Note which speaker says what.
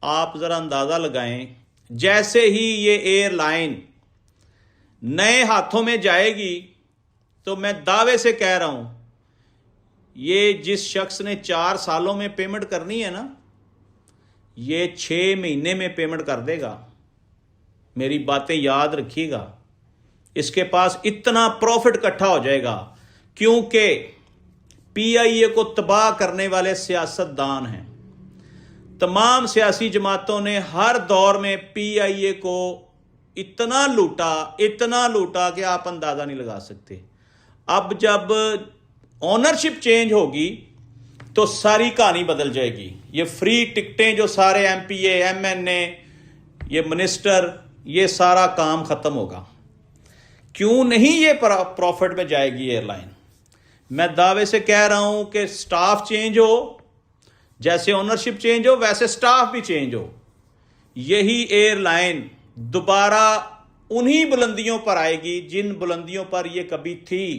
Speaker 1: آپ ذرا اندازہ لگائیں، جیسے ہی یہ ایئر لائن نئے ہاتھوں میں جائے گی تو میں دعوے سے کہہ رہا ہوں یہ جس شخص نے 4 سالوں میں پیمنٹ کرنی ہے نا، یہ 6 مہینے میں پیمنٹ کر دے گا۔ میری باتیں یاد رکھیے گا، اس کے پاس اتنا پروفٹ اکٹھا ہو جائے گا، کیونکہ پی آئی اے کو تباہ کرنے والے سیاست دان ہیں۔ تمام سیاسی جماعتوں نے ہر دور میں پی آئی اے کو اتنا لوٹا کہ آپ اندازہ نہیں لگا سکتے۔ اب جب اونرشپ چینج ہوگی تو ساری کہانی بدل جائے گی۔ یہ فری ٹکٹیں جو سارے ایم پی اے، ایم این اے، یہ منسٹر، یہ سارا کام ختم ہوگا۔ کیوں نہیں یہ پروفٹ میں جائے گی ایئر لائن؟ میں دعوے سے کہہ رہا ہوں کہ سٹاف چینج ہو، جیسے اونرشپ چینج ہو ویسے سٹاف بھی چینج ہو، یہی ایئر لائن دوبارہ انہی بلندیوں پر آئے گی جن بلندیوں پر یہ کبھی تھی۔